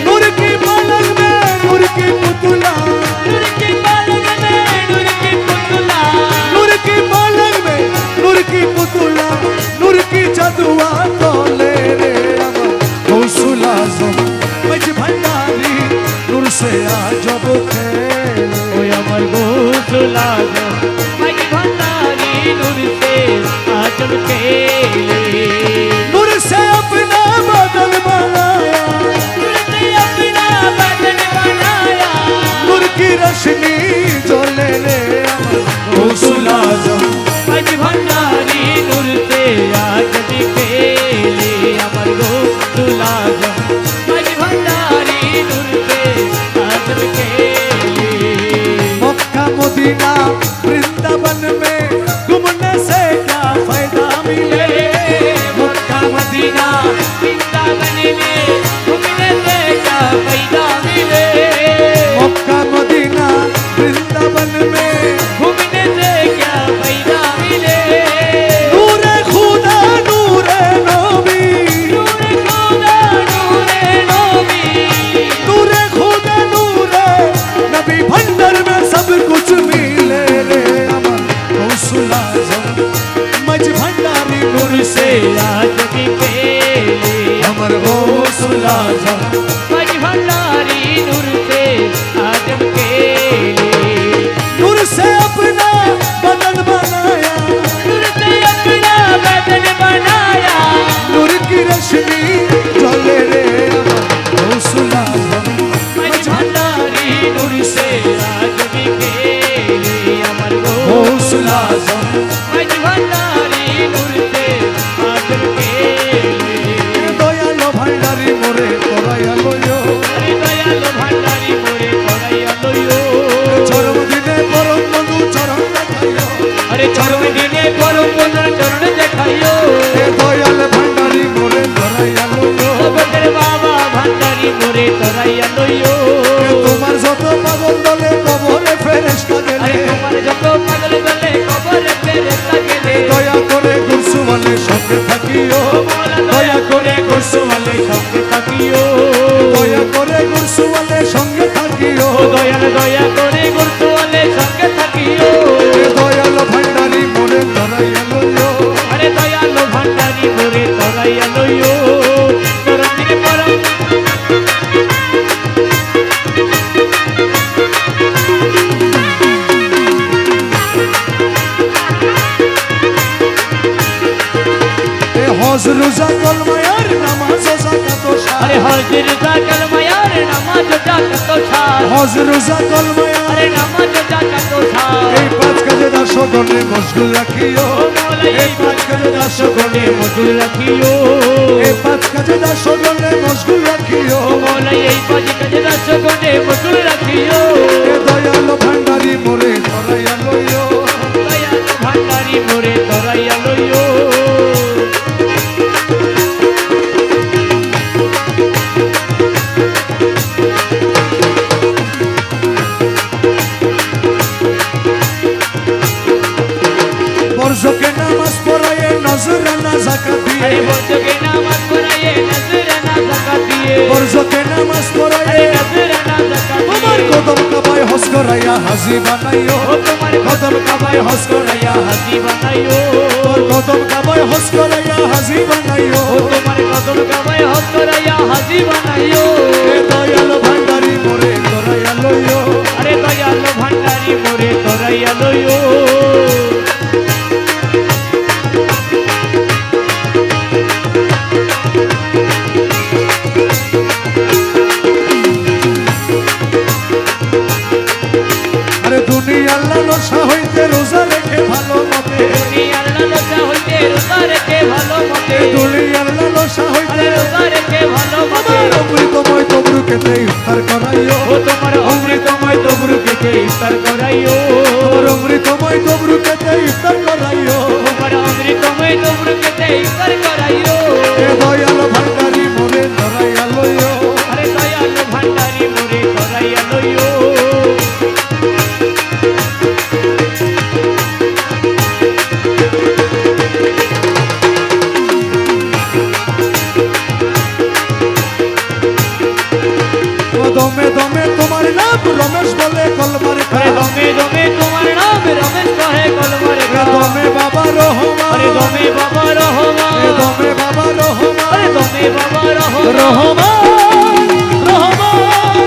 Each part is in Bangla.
नूर की पलक में नूर की पुतला, नूर की पलक में नूर की पुतला, नूर की पलक में नूर की पुतला, नूर की जदुआ तोले रे अमर गौसुल आजम मज भंडारी नूर से आजब खेले। ओए अमर गौसुल आजम मज भंडारी नूर से आजम खेले। नूर से अपना बदन बनाया, नूर से अपना बदन बनाया, नूर की रोशनी जोले रे अमर गौसुल आजम मज भंडारी नूर से आजम खेले। अमर गौसुल आजम मज भंडारी नूर से आजम खेले। मक्का मदीना वृंदावन में घूमने से क्या फायदा मिले। मक्का मदीना वृंदावन में घूमने से क्या फायदा मिले। मक्का मदीना वृंदावन में घूमने से क्या फायदा मिले। नूरे खुदा नूरे नबी, नूरे खुदा नूरे नबी, नूरे खुदा नूरे नबी भंडर में सब कुछ मिले रे अमर गौसुल आजम मज भंडारी नूर से आजम खेले। अमर गौसुल आजम मज भंडारी नूर से आजम खेले। नूर से अपना बदन बनाया, नूर से अपना बदन बनाया, नूर की रोशनी जोले रे अमर गौसुल आजम मज भंडारी नूर से आजम खेले। अमर गौसुल आजम मज भंडारी नूर से आजम खेले। दयालो भंडारी मोरे तोरायालो यो, अरे दयालो भंडारी मोरे कराइया लइयो। चरम दिने परम बंधु चरण देखायो। अरे चरम दिने परम बंधु चरण देखाइयो। ए दयाल भंडारी मोरे तोरायालो यो, ओ बकर बाबा भंडारी मोरे कराइया लइयो। ए তোমার যত পাগল দলে কবরে ফেরেশতা अरे গেলে, तुम्हारे जब पागल गले कबर फेरेस्ता गेले। দয়া করে গুরসু বলে সঙ্গে থাকিও, দয়া করে গুরসু वाले সঙ্গে থাকিও। দয়া করে গুরসু বলে সঙ্গে থাকিও। ও দয়াল দয়া করে গুরসু वाले সঙ্গে থাকিও। এ দয়াল ভণ্ডারি মোরে তরাইয়ালো ইয়ো, अरे दयालो भंडारी मोरे कराइया लइयो। चरम दिने परम এ হজ রোজা কলমায়ার নামাজ ও যাকাত ও সার। अरे हाजिर जाकल मयार नमाज जाका तो छार। হজ রোজা কলমায়ার अरे नमाज जाका तो छार। এই পাঁচ কাজে দাসগণে মশগুল রাখিও, ओ मौला এই পাঁচ কাজে দাসগণে मजूर रखियो। এই পাঁচ কাজে দাসগণে মশগুল রাখিও। ओ मौला यही पाजी कजे दस गोटे मजूर रखियो। এ দয়াল ভান্ডারি মোরে তরাইয়ালো ইয়ো, दयालो भंडारी मोरे कराइया लइयो। বর্জকে নামাজ পড়ায়ে নজরানা যাকাত अरे দিয়ে, बोझ के नामाज पढ़ाइए नजराना ज़कात दिए। বর্জকে নামাজ পড়ায়ে अरे नजराना ज़कात তোমার दिए। কদম কাবায় হজ করাইয়া হাজি বানাইও। ओ तुम्हारे কদম কাবায় হজ করাইয়া, हसी बनाइयो। তোর কদম কাবায় হজ করাইয়া হাজি বানাইও। ओ तुम्हारे कदम का मैं हस कराया हसी बनाइयो। এ দয়াল ভান্ডারি মোরে তরাইয়ালো ইয়ো, अरे दयालो भंडारी मोरे कराइया लइयो। আরে দুনিয়ার লালসা হইতে রোজা রেখে ভালো মতে, दुनियार लालसा হইতে রোজা রেখে ভালো মতে। দুনিয়ার লালসা হইতে अरे রোজা রেখে ভালো মতে। আমার অমৃতময় তবরুকেতে ইফতার করাইও। ও তোমার অমৃতময় তবরুকে ইফতার করাইও। তোমার অমৃতময় তবরুকেতে ইফতার করাইও। তোমার অমৃতময় তবরুকে ইফতার করাইও। এ দয়াল ভান্ডারি মোরে তরাইয়ালো ইয়ো, अरे दयालो भंडारी मोरे कराइया लइयो। তোমার নাম রমেশ বলে কলমার আরে দমে দমে তোমার নাম রমেশ কহে কলমার খা দমে বাবা রহমান আরে দমে বাবা রহমান দমে বাবা রহমান আরে দমে বাবা রহমান রহমান রহমান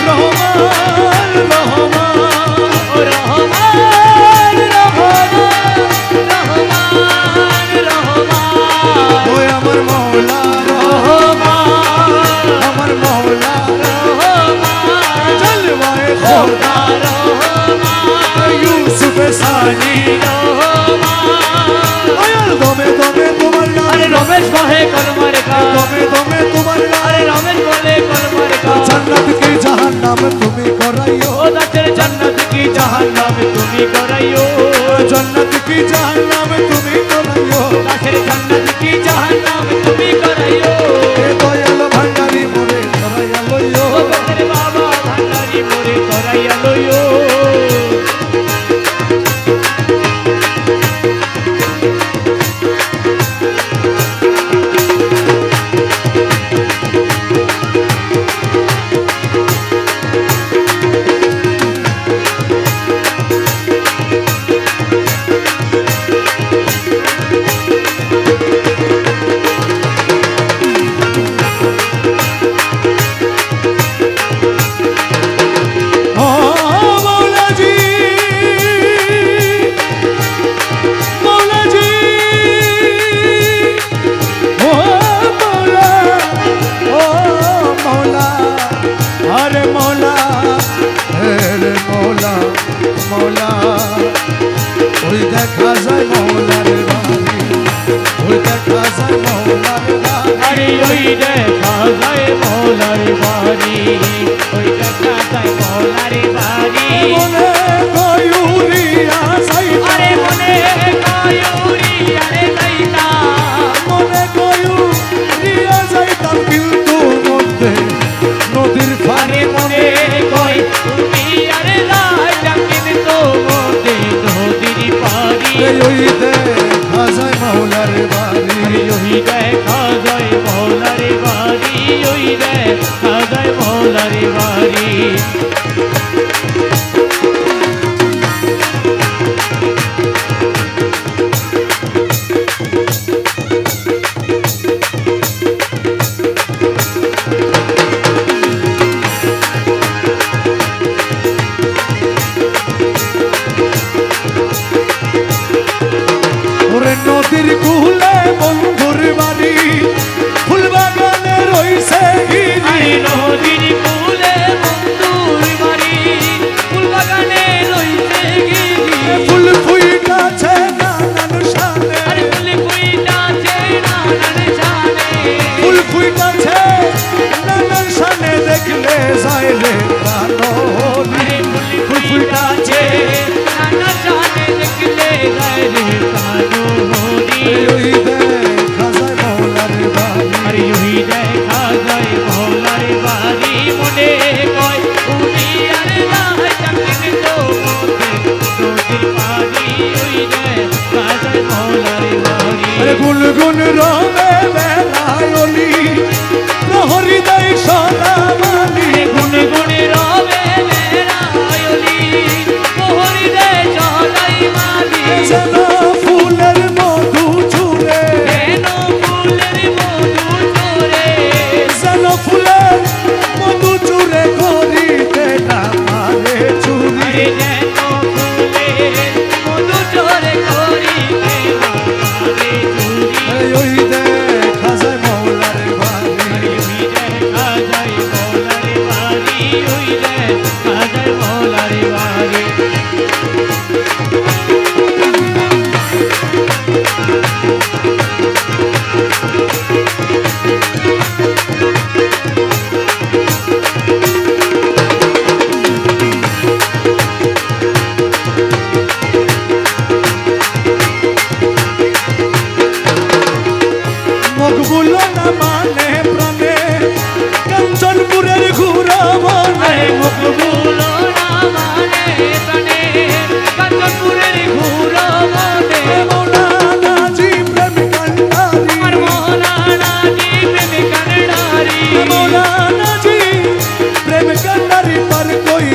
রহমান রহমান ও রহমান রহমান রহমান রহমান ওই আমার মৌলা রহমান আমার মৌলা রহমান জলওয়ায়ে খোদা খোদা রহমান ইউসুফ সানি আয়ার দমে দমে তোমার নাম আরে রমেশ কহে কলমার খা দমে দমে তোমার নাম আরে রমেশ বলে কলমার খা জান্নাত কি জাহান্নাম তুমি করাইও ও দাসের জান্নাত কি জাহান্নাম তুমি করাইও জান্নাত কি জাহান্নাম তুমি করাইও দাসের জান্নাত কি জাহান্নাম তুমি করাইও এ দয়াল ভান্ডারি মোরে করাইয়া লইও ও দাসের বাবা ভান্ডারি মোরে করাইয়া লইও ও মৌলাজি মৌলাজি ও মৌলা ও মৌলা আরে মৌলা রে মৌলা মৌলা ওই দেখা যায় মৌলার বাড়ি ওই দেখা যায় মৌলার বাড়ি আরে ওই দেখা যায় মৌলার বাড়ি ওই দেখা যায় মৌলার বাড়ি মনে কয়ুরিয়া সাইতা আরে মনে কয়ুরি আরে যাইতা মনে কয়ুরিয়া যাইতাম কিন্তু মধ্যে নদীর আরে পানি মনে কই তুমি আরে যাইতা কিন্তু মধ্যে নদীর পাড়ি ওই দেখা যায় মৌলার বাড়ি আরে ওই দেখা যায় মৌলার বাড়ি ওই দেখা যায় মৌলার বাড়ি ওরে নদীর কুলে বন্ধুর বাড়ি ফুল বাগানে রইছে আরে নদীর কূলে বন্ধুর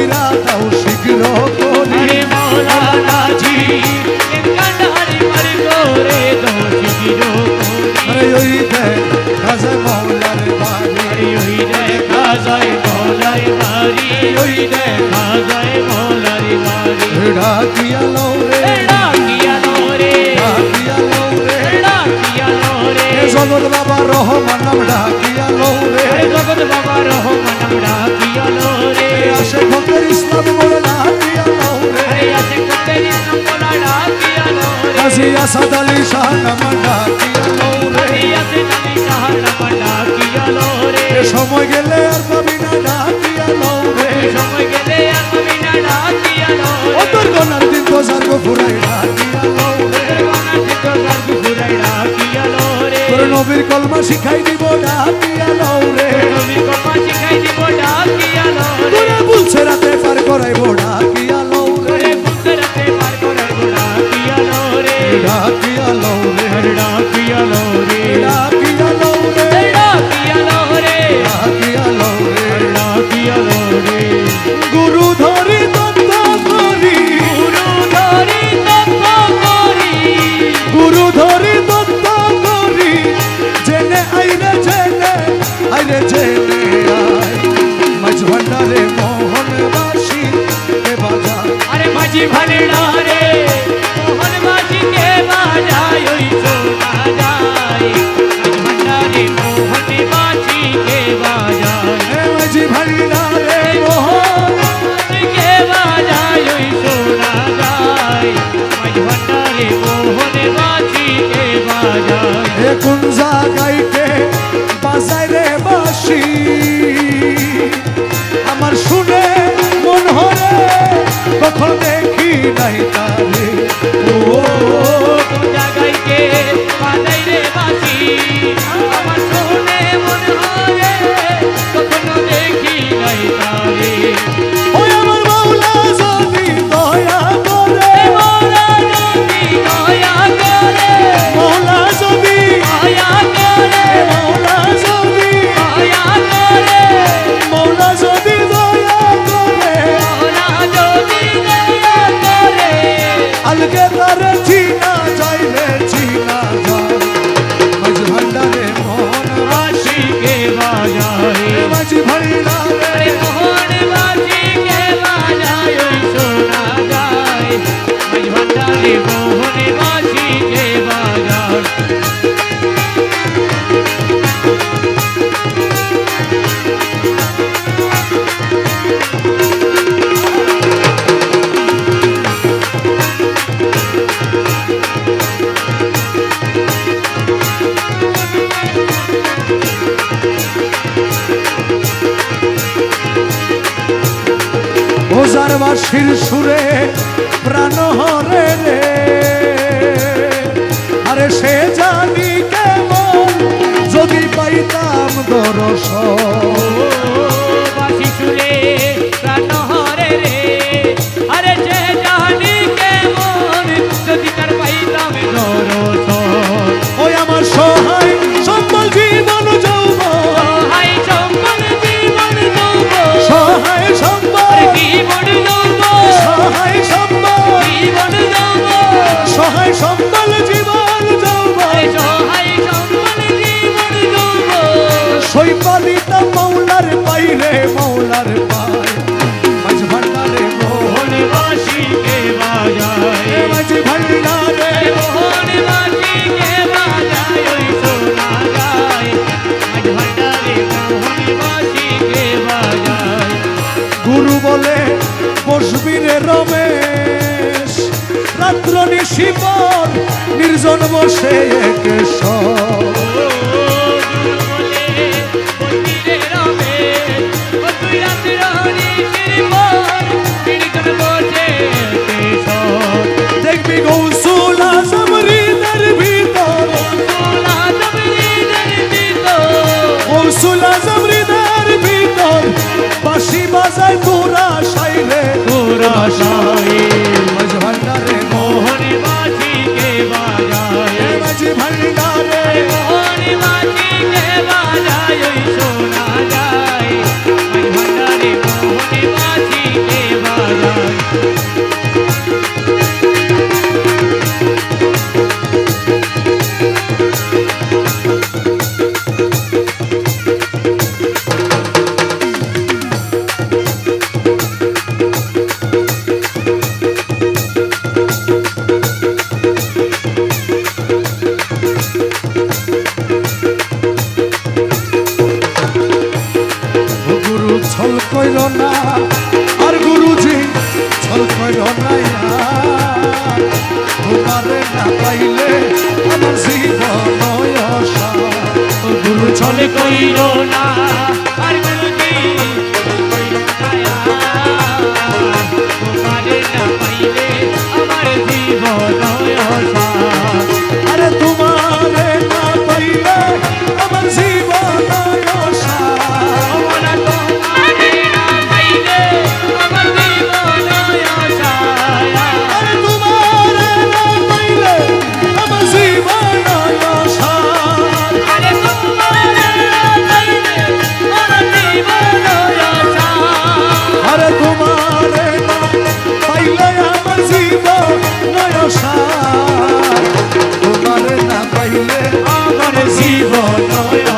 কইরা দাও শীঘ্র করি আরে মৌলানা জি কান্ডারি মার করে দাও শীঘ্র করি আরে ওই দেখ রাজা মৌলার বাড়ি আরে ওই দেখা যায় মৌলার বাড়ি ওই দেখা যায় মৌলার বাড়ি ডাকিয়া লো রে ডাকিয়া লো রে ডাকিয়া লো রে ডাকিয়া লো রে এ জগৎ বাবা রহমান নাম ডাকিয়া লো রে আরে জগৎ বাবা রহমান নাম ডাকিয়া লো রে আসে ভক্তের ইসলাম বলে ডাকিয়া লো রে আরে আছে কতেরি নাম বলা ডাকিয়া লো রে কাজী আসাদ আলী শাহ নাম ডাকিয়া লো রে আরে আছে নামি সাহার নাম ডাকিয়া লো রে এ সময় গেলে আর পাবি না ডাকিয়া লো রে সময় গেলে আমি না ডাকিয়া লো রে ও তোর গনার দিন তো সার্গ ফুরাই ডাকিয়া লো রে তোর নবীর কলমা শিখাই দিব ডাকিয়া লো রে তোরে বুলছে রাতে পার করাইব ডাকিয়া লো রে ডাকিয়া লো রে ডাকিয়া লো রে ডাকিয়া লো রে গুরু ধরি দত্ত করি গুরু ধরি দত্ত করি জেনে আইরে জেনে আয় মাঝ ভান্ডারে মোহনবাসী কে বাজা अरे माझी भांडारे मोहन माझी के बाजाय ओई सोना जाय माझी भांडारे मोहन माझी के बाजाय হে মাঝি ভান্ডারে মোহন के बाजाय ओई सोना जाय माझी भांडारे मोहन माझी के बाजाय হে কোন জায়গাইতে বাজায় রে বাসি আমার শুনে মন হরে কখন দেখি নাই তারে ও কোন জায়গায় কে বাজাই রে বাঁশি আমার শুনে মন হরে কখনো দেখি নাই তারে ওই আমার মাওলা যদি দয়া করে মৌলা যদি দয়া করে মাওলা যদি দয়া করে মাওলা যদি দয়া করে মাওলা যদি দয়া করে মৌলা যদি দয়া করে আলগে তারে চিনা যাইলে চিনা যায় মাঝ ভান্ডারে মোহন বাঁশি কে বাজায় মাঝ ভান্ডারে আরে মোহন বাঁশি কে বাজায় ওই শোনা যায় মাঝ ভান্ডারে মোহন বাঁশি কে বাজায় ওজার বাসির সুরে প্রাণ হরে রে আরে সে জানি কেমন যদি পাইতাম দর্শন বাঁশি সুরে প্রাণ হরে রে আরে যে জানি কেমন যদি তার পাইতাম দর্শন ওই আমার সহায় সম্বল জীবন যৌবন সহায় সম্পদ জীবন যৌব সহায় সম্বল জীবন যৌব সহায় সম্বল জীবন যৌব সহায় সম্বল জীবন যৌবন সহায় সম্পদ জীবন যৌব সৈপালিতা মৌলার পাইরে মৌলার পায় মাঝ ভান্ডারে মোহন মোহন বাঁশি কে বাজায় মাঝ ভান্ডারে মোহন বাঁশি কে বাজায় ওই শোনা যায় মাঝ ভান্ডারে মোহন বাঁশি কে বাজায় গুরু বলে বসবি রে রমেশ রাত্র নিশিপর নির্জন বসে এক সর দেখবি গৌসুল আজম হৃদের ভিতর গৌসুল আজম হৃদের ভিতর বাঁশি বাজায় তোরা সাইরে মাঝ ভান্ডারে মোহন বাঁশি কে বাজায় মাঝ ভান্ডারে মোহন বাঁশি কে বাজায় ওই শোনা যায় মাঝ ভান্ডারে মোহন বাঁশি কে করো না তোমারে না পাইলে আমার জীবন অসার গুরু চলে কইল না আর গুরুজি কইল না তোমারে না পাইলে আমার জীবন অসার আরে তোমারে না পাইলে আমার জীবন অসার ওমনা তোমারে না পাইলে আমার জীবন অসার আরে তোমারে না পাইলে আমার জীবন অসার আরে তোমারে না পাইলে আমার জীবন অসার আরে তোমারে না পাইলে আমার জীবন অসার তোমারে না পাইলে আমার জীবন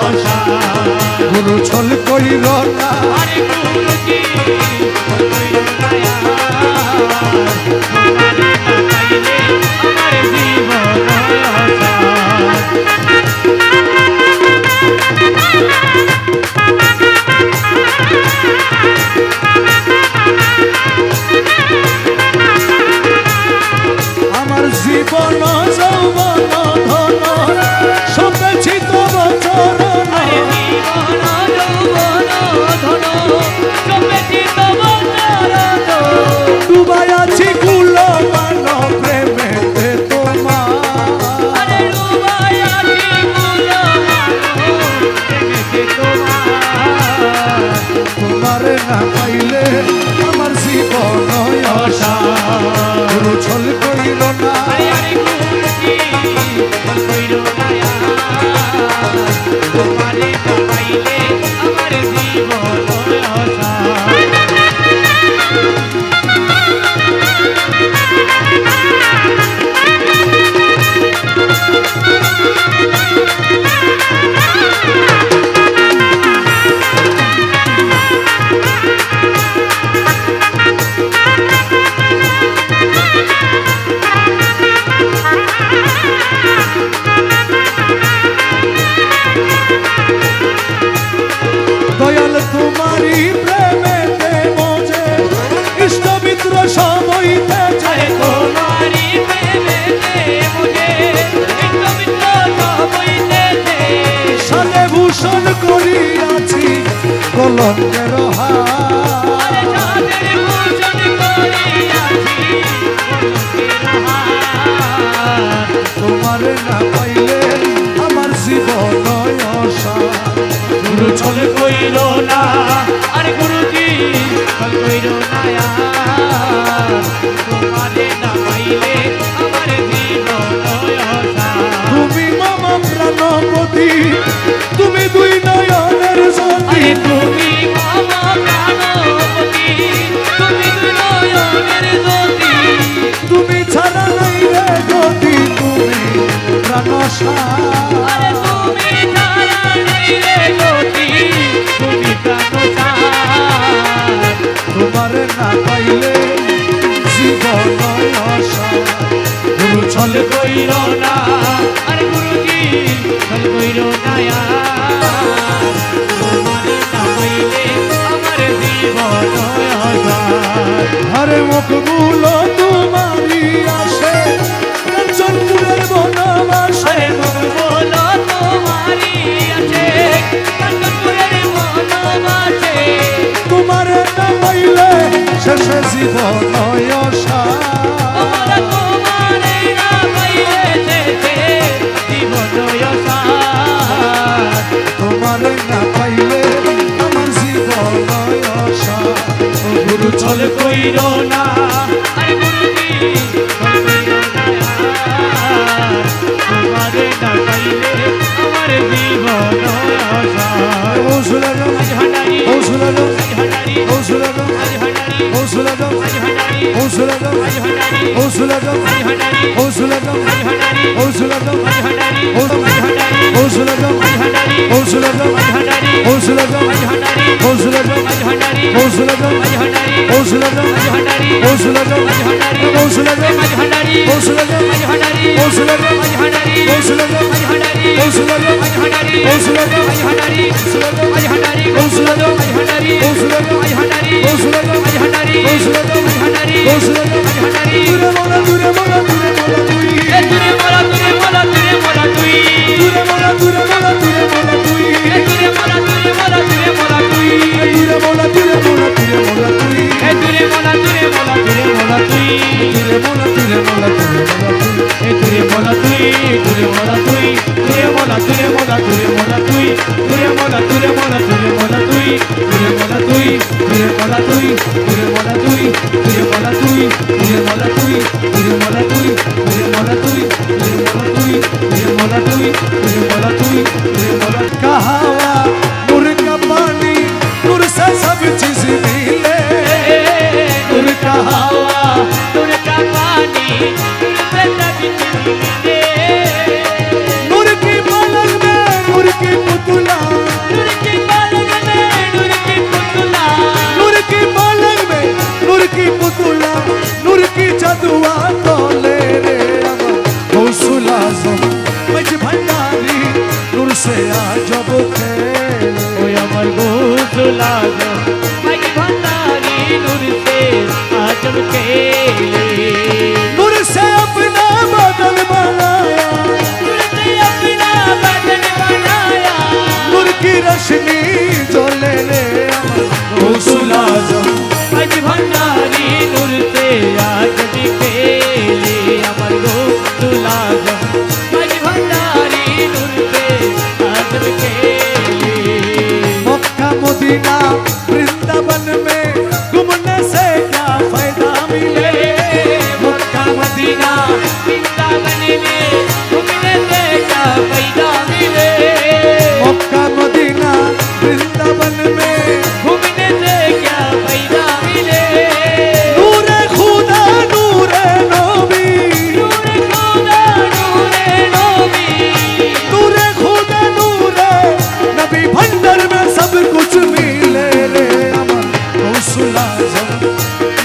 অসার গুরু ছল কইল না আরে গুরুজি কইল না তোমারে না পাইলে আমার জীবন অসার আমার জীবন যৌবন ধন সবে ছিত চরণ আরে জীবন যৌবন ধন সবে চিত বচরণ ডুবাই আছি কুল মান প্রেমেতে তোমার আরে রুবাই আছি কুল মানো প্রেমেতে তোমার তোমারে না পাইলে আমার জীবন অসার গুরু ছল কইল না আরে আরে গুরুজি কইল না তোমারে না পাইলে আমার জীবন অসার দয়াল তোমারি প্রেমেতে মোজে ইষ্ট মিত্র সবইতে আরে তোমারি প্রেমেতে মুঝে একটু মিত্র সবইতেছে সালে ভূষণ করিয়াছি কলঙ্কের হার আরে সাদের ভূষণ করিয়াছি কলঙ্কের হার তোমারে না পাইলে আমার জীবন অসার গুরু ছল কইল না আরে গুরুজি ছল কইল না তোমারে না পাইলে আমার জীবন অসার তুমি মামা প্রাণপতি তুমি দুই নয়নের জ্যোতি আরে তুমি মামা প্রাণপতি তুমি নয়নের জ্যোতি তুমি ছাড়া নাই রে গতি তুমি প্রাণসার আরে তুমি ছাড়া নেই রে গতি তুমি প্রাণসার তোমারে না পাইলে জীবন অসার গুরু ছল ছল কইল না আরে গুরুজি ছল কইল না তোমারে না পাইলে আমার জীবন অসার হরে মুখগুলো তোমারই আসে কাঞ্চনপুরের বনবাসে আরে মুখ বলো তোমারি আছে কাঞ্চনপুরের বনবাসে তোমারে না পাইলে শেষে জীবন অসার তোমার তোমারে না পাইলে জীবন অসার তোমারে না পাইলে আমার জীবন অসার গুরু ছল কইল না আরে গুরুজি ছল কইল না তোমারে না পাইলে আমার জীবন অসার ও সুলাগম আজ হাঁটারি ও সুলাগম আজ হাঁটারি ও সুলাগম আজ হাঁটারি ও সুলাগম আজ হাঁটারি ও সুলাগম আজ হাঁটারি ও সুলাগম আজ হাঁটারি ও সুলাগম আজ হাঁটারি ও সুলাগম আজ হাঁটারি ও আজ হাঁটারি ও সুলাগম আজ হাঁটারি ও সুলাগম আজ হাঁটারি ও সুলাগম আজ হাঁটারি ও সুলাগম আজ হাঁটারি ও সুলাগম আজ হাঁটারি ও সুলাগম আজ হাঁটারি ও সুলাগম আজ হাঁটারি ও সুলাগম আজ হাঁটারি ও সুলাগম আজ হাঁটারি ও সুলাগম আজ হাঁটারি ও সুলাগম আজ হাঁটারি ও সুলাগম আজ হাঁটারি ও সুলাগম আজ হাঁটারি সুলাগম আজ হাঁটারি ও সুলাগম আজ হাঁটারি ও সুলাগম আজ হাঁটারি ও সুলাগম আজ হাঁটারি ও সুলাগম আজ হাঁটারি ও সুলাগম মোলা তুই তুরে মোলা তুরে মোলা তুরে মোলা তুই এ তুরে মোলা তুই তুরে মোলা তুই তুরে মোলা তুরে মোলা তুরে মোলা তুই তুরে মোলা তুরে মোলা তুরে মোলা তুই তুরে মোলা তুই তুরে মোলা তুই তুরে মোলা তুই তুরে মোলা তুই তুরে মোলা তুই তুরে মোলা তুই তুরে মোলা তুই তুরে মোলা তুই তুরে মোলা তুই তুরে মোলা তুই তুরে মোলা का हवा नूर का पानी नूर से सब चीज मिले नूर का हवा नूर का पानी नूर से सब चीज मिले नूर की पलक में नूर की पुतला नूर की पलक में नूर की पुतला नूर की पलक में नूर की पुतला नूर की जादुआ तोले रे अमर गौसुल आजम मज भंडारी नूर से आजब खेले ओए अमर गौसुल आजम मज भंडारी नूर से आजम खेले नूर से अपना बदन बनाया नूर से अपना बदन बनाया नूर की रोशनी जोले रे अमर गौसुल आजम मज भंडारी नूर से आजम खेले अमर गौसुल आजम मज भंडारी नूर से आजम खेले मक्का मदीना वृंदावन में घूमने से क्या फायदा मिले मक्का मदीना वृंदावन में घूमने से क्या फायदा मिले मक्का मदीना वृंदावन में घूमने से क्या फायदा मिले नूरे खुदा नूरे नबी नूरे खुदा नूरे नबी नूरे खुदा नूरे नबी भंडर में सब कुछ मिले रे अमर गौसुल आजम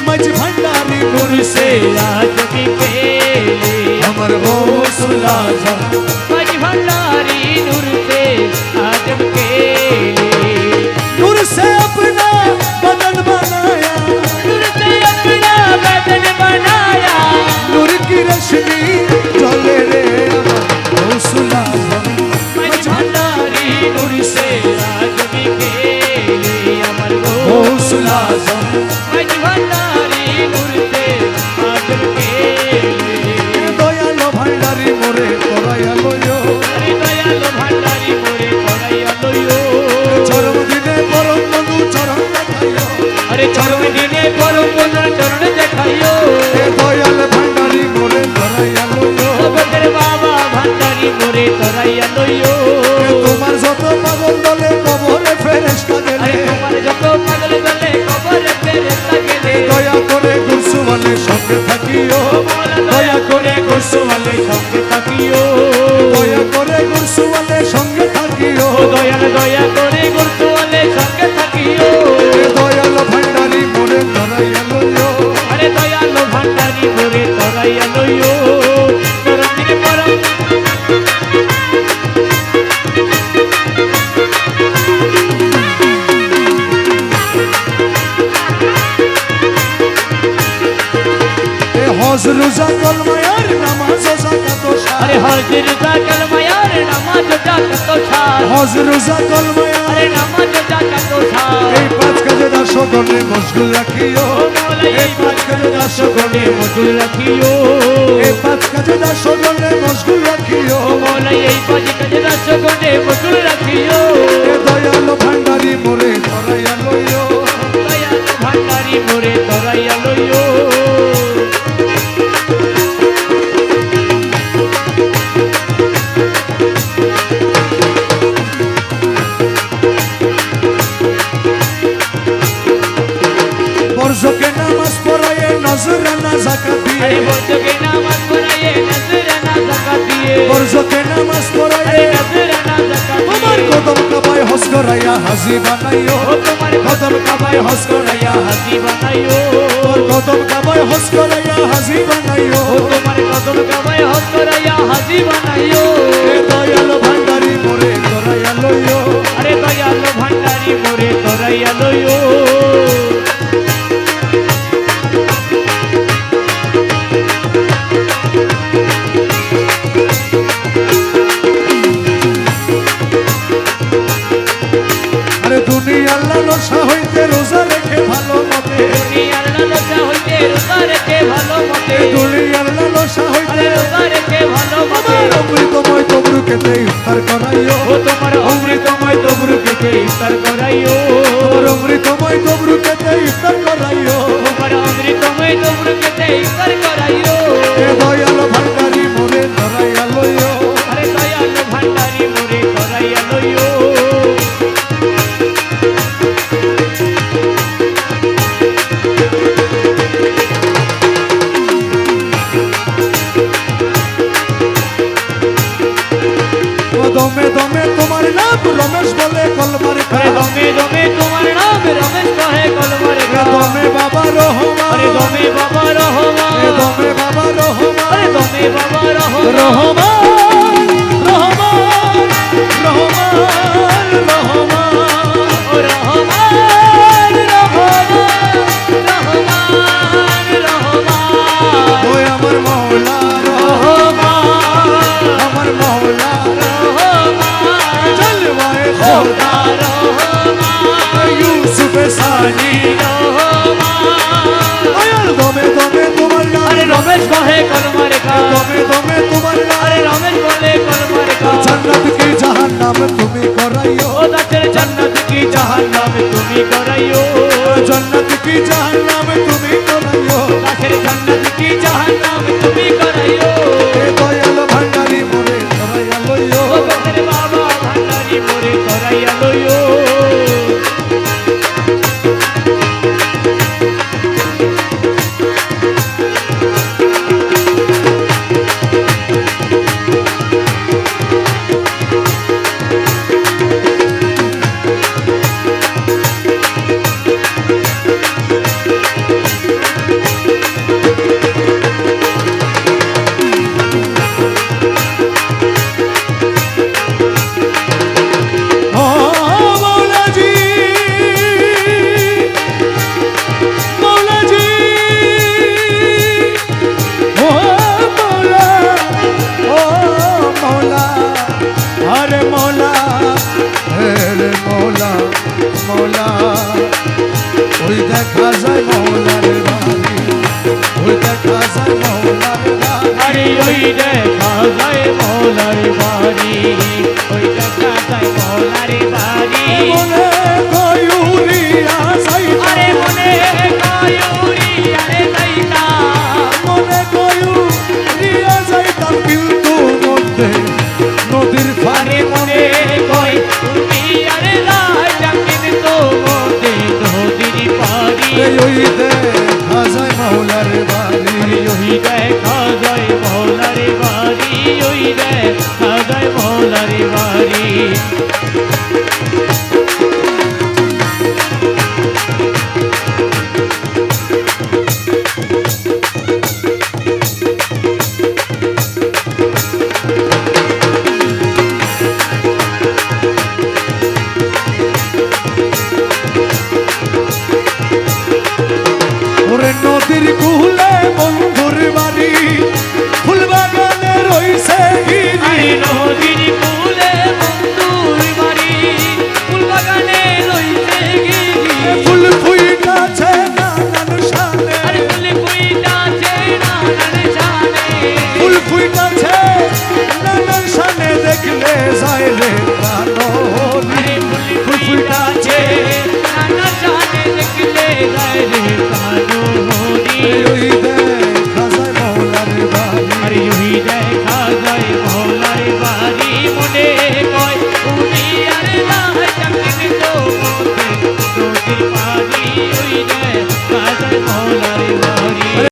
मज भंडारी नूर से आजम खेले अमर गौसुल आजम मज भंडारी नूर से आजम खेले नूर से अपना बदन बनाया नूर से अपना बदन बनाया नूर की रोशनी चले रे अमर गौसुल आजम मज भंडारी नूर से आजम खेले अमर गौसुल आजम मज भंडारी नूर से आजम खेले दयालो भंडारी मोरे करायालो यो अरे दयालो भंडारी मोरे करायालो यो चरम दिने परम बंधु चरण देखायो अरे चरम दिने परम बंधु चरण देखायो ए दयाल भंडारी मोरे करायालो यो भद्र बाबा भंडारी मोरे करायालो यो ए তোমার যত পাগল দলে কবরে ফেরেশতা अरे গেলে तुम्हारे যত পাগল গলে কবর ফেরেশতা গেলে দয়া করে গুরসুওয়ালে সঙ্গে থাকিও দয়া করে গোসওয়ালে সঙ্গে থাকিও দয়া করে গুরসুওয়ালে সঙ্গে থাকিও ও দয়াল দয়া করে গোসওয়ালে সঙ্গে থাকিও এ দয়াল ভণ্ডারি মোরে ধরাইয়ালো ইয়ো আরে দয়ালো ভান্ডারি মোরে তরাইয়ালো ইয়ো চরণ দিনে পরম এ হজ রোজা কলমায়ার নামাজ ও যাকাত ও সার अरे हाजिर जाकल मयार नमाज जाकत तो छार হজ রোজা কলমায়ার अरे नमाज जाकत तो छार এই পাঁচ কাজে দাসো গণে মশগুল রাখিও ओ मौला এই পাঁচ কাজে দাসো গণে मजूर रखियो এই পাঁচ কাজে দাসো গণে মশগুল রাখিও ओ मौला यही पाँच कजे दस गोने मजूर रखियो এ দয়াল ভণ্ডারি মোরে ধরাইয়ালো ইয়ো दयाल भंडारी मोरे तराइयालो यो বর্জকে নামাজ পড়ায়ে নজরানা যাকাত দিয়ে अरे बोलते के नामाज पढ़ाइए नजराना ज़कात दिए বর্জকে নামাজ পড়ায়ে अरे नजराना ज़कात তোমার दिए কদম কাবায় হজ করাইয়া হাজি বানাইও ओ तुम्हारे কদম কাবায় হজ করাইয়া हसी बनाइयो তোর কদম কাবায় হজ করাইয়া হাজি বানাইও ओ तुम्हारे कदम का मैं हस कराया हसी बनाइयो এ দয়াল ভণ্ডারি মোরে ধরাইয়ালো ইয়ো अरे दयाल भंडारी मोरे तराइयालो यो আরে দুনিয়ার লালসা হইতে রোজা রেখে ভালো মতে दुनियार लालसा होइते রোজা রেখে ভালো মতে দুনিয়ার লালসা হইতে আরে রোজা রেখে ভালো মতে আমার অমৃতময় তবরুকেতে ইফতার করাইও ও তোমার অমৃতময় তবরুকে ইফতার করাইও আমার অমৃতময় তবরুকেতে ইফতার করাইও তোমার অমৃতময় তবরুকে ইফতার করাইও এ দয়াল ভান্ডারি মোরে ধরাইয়া লইও আরে দয়াল ভান্ডারি মোরে করাইয়া লইও ও দমে দমে তোমার নাম রমেশ বলে কলমার আরে দমে দমে তোমার নাম রমেশ কহে কলমারে দমে বাবা রহমান আরে দমে বাবা রহমান দমে বাবা রহমান আরে দমে বাবা রহমান রহমান রহমান রহমান রহমান ও রহমান রহমান রহমান রহমান ওই আমার মৌলা রহমান আমার মৌলা রহমান জলওয়ায়ে খোদা খোদা রহমান ইউসুফ সানি রহমান আয়ার দমে দমে তোমার নাম আরে রমেশ কহে কলমারে কা দমে দমে তোমার নাম আরে রমেশ বলে কলমারে কা জান্নাত কি জাহান্নাম তুমি করাইও ও দাসের জান্নাত কি জাহান্নাম তুমি করাইও জান্নাত কি জাহান্নাম তুমি করাইও দাসের জান্নাত কি জাহান্নাম তুমি করাইও এ দয়াল ভান্ডারি মোরে ধরাইয়া লইও ও দাসের বাবা ভান্ডারি মোরে করাইয়া লইও ও মৌলাজি মৌলাজি ও মৌলা ও মৌলা আরে মৌলা রে মৌলা মৌলা ওই দেখা যায় মৌলার বাড়ি ওই দেখা যায় মৌলার বাড়ি আরে ওই দেখা যায় মৌলার বাড়ি ওই দেখা যায় মৌলার বাড়ি মনে কয়ুরিয়া সাইতা আরে মনে কায়ুরি আরে যাইতা মনে কয়ুরিয়া যাইতাম কিন্তু মধ্যে নদীর পানি আরে মনে কই তুমি আরে যাইতা কিন্তু মধ্যে নদীর পাড়ি ওই দেখা যায় মৌলার বাড়ি ওই দেখা যায় মৌলার বাড়ি ওই দেখা যায় মৌলার বাড়ি ওরে নদীর